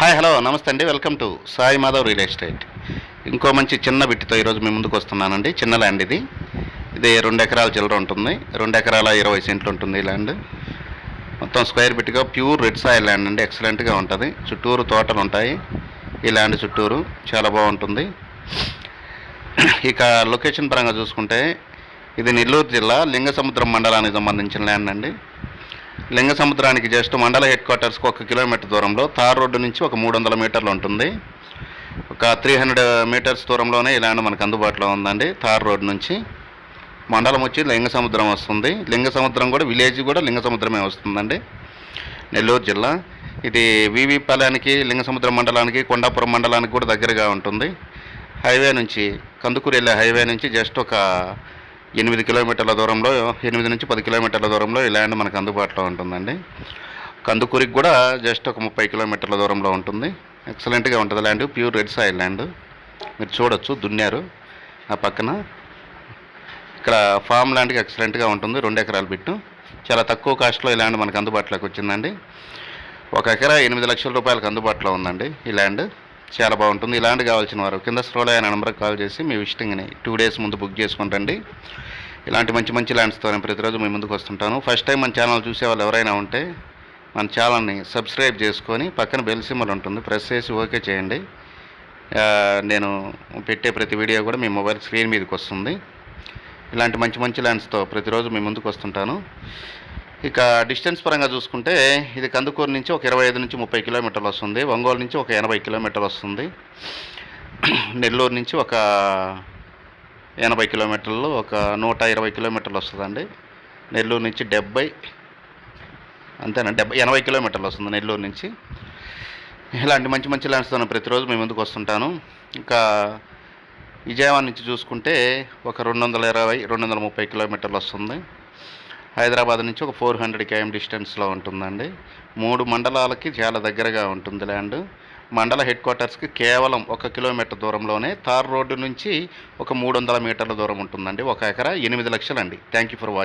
Hi hello నమస్తే అండి. Welcome to Sai Madhav real estate. ఇంకో మంచి చిన్న బిట్టితో ఈరోజు మీ ముందుకు వస్తున్నానండి. చిన్న ల్యాండ్ ఇది 2 ఎకరాల చిల్లర ఉంటుంది. 2 ఎకరాల 20 సెంట్లు ఉంటుంది ఈ ల్యాండ్. మొత్తం స్క్వేర్ బిట్గా ప్యూర్ రెడ్ సాయిల్ ల్యాండ్ అండి. ఎక్సలెంట్గా ఉంటుంది. చుట్టూరు తోటలు ఉంటాయి. ఈ ల్యాండ్ చుట్టూరు చాలా బాగుంటుంది. ఇక లొకేషన్ పరంగా చూసుకుంటే ఇది నెల్లూరు జిల్లా లింగసముద్రం మండలానికి సంబంధించిన ల్యాండ్ అండి. లింగసముద్రానికి జస్ట్ మండల హెడ్ క్వార్టర్స్కి 1 కిలోమీటర్ దూరంలో, తార్ రోడ్డు నుంచి ఒక 300 మీటర్లు ఉంటుంది. ఒక 300 మీటర్స్ దూరంలోనే ఈ ల్యాండ్ మనకు అందుబాటులో ఉందండి. తార్ రోడ్ నుంచి మండలం వచ్చి లింగసముద్రం వస్తుంది. లింగసముద్రం కూడా విలేజ్ కూడా లింగసముద్రమే వస్తుందండి, నెల్లూరు జిల్లా. ఇది వీవీపాలెనికి, లింగసముద్రం మండలానికి, కొండాపురం మండలానికి కూడా దగ్గరగా ఉంటుంది. హైవే నుంచి, కందుకూరు వెళ్ళే హైవే నుంచి జస్ట్ ఒక 8 కిలోమీటర్ల దూరంలో, 8 నుంచి 10 కిలోమీటర్ల దూరంలో ఈ ల్యాండ్ మనకు అందుబాటులో ఉంటుందండి. కందుకూరికి కూడా జస్ట్ ఒక 30 కిలోమీటర్ల దూరంలో ఉంటుంది. ఎక్సలెంట్గా ఉంటుంది land. Pure red soil land. మీరు చూడొచ్చు, దున్నారు ఆ పక్కన. ఇక్కడ ఫామ్ ల్యాండ్కి ఎక్సలెంట్గా ఉంటుంది. 2 ఎకరాల బిట్టు. చాలా తక్కువ కాస్ట్లో ఈ ల్యాండ్ మనకు అందుబాటులోకి వచ్చిందండి. 1 ఎకరా 8 లక్షల రూపాయలకు అందుబాటులో ఉందండి ఈ ల్యాండ్. చాలా బాగుంటుంది. ఈ ల్యాండ్ కావాల్సిన వారు కింద స్క్రోల్ అయిన నెంబర్కి కాల్ చేసి మీ విజిటింగ్ని 2 డేస్ ముందు బుక్ చేసుకుని రండి. ఇలాంటి మంచి మంచి ల్యాండ్స్తో నేను ప్రతిరోజు మీ ముందుకు వస్తుంటాను. ఫస్ట్ టైం మన ఛానల్ చూసే వాళ్ళు ఎవరైనా ఉంటే మన ఛానల్ని సబ్స్క్రైబ్ చేసుకొని పక్కన బెల్ సింబల్ ఉంటుంది, ప్రెస్ చేసి ఓకే చేయండి. నేను పెట్టే ప్రతి వీడియో కూడా మీ మొబైల్ స్క్రీన్ మీదకి వస్తుంది. ఇలాంటి మంచి మంచి ల్యాండ్స్తో ప్రతిరోజు మీ ముందుకు వస్తుంటాను. ఇక డిస్టెన్స్ పరంగా చూసుకుంటే ఇది కందుకూరు నుంచి ఒక 25 నుంచి 30 కిలోమీటర్లు వస్తుంది. ఒంగోలు నుంచి ఒక 80 కిలోమీటర్లు వస్తుంది. నెల్లూరు నుంచి ఒక 80 కిలోమీటర్లు, ఒక 120 కిలోమీటర్లు వస్తుందండి. నెల్లూరు నుంచి 70, అంతేనా, 80 కిలోమీటర్లు వస్తుంది నెల్లూరు నుంచి. ఇలాంటి మంచి మంచి ల్యాండ్స్తో నేను ప్రతిరోజు మీ ముందుకు వస్తుంటాను. ఇంకా విజయవాడ నుంచి చూసుకుంటే ఒక 220, 230 కిలోమీటర్లు వస్తుంది. హైదరాబాద్ నుంచి ఒక 400 km డిస్టెన్స్లో ఉంటుందండి. 3 మండలాలకి చాలా దగ్గరగా ఉంటుంది ల్యాండ్. మండల హెడ్ క్వార్టర్స్కి కేవలం 1 కిలోమీటర్ దూరంలోనే, తార్ రోడ్డు నుంచి ఒక 300 మీటర్ల దూరం ఉంటుందండి. 1 ఎకరా 8 లక్షలండి. Thank you for watching.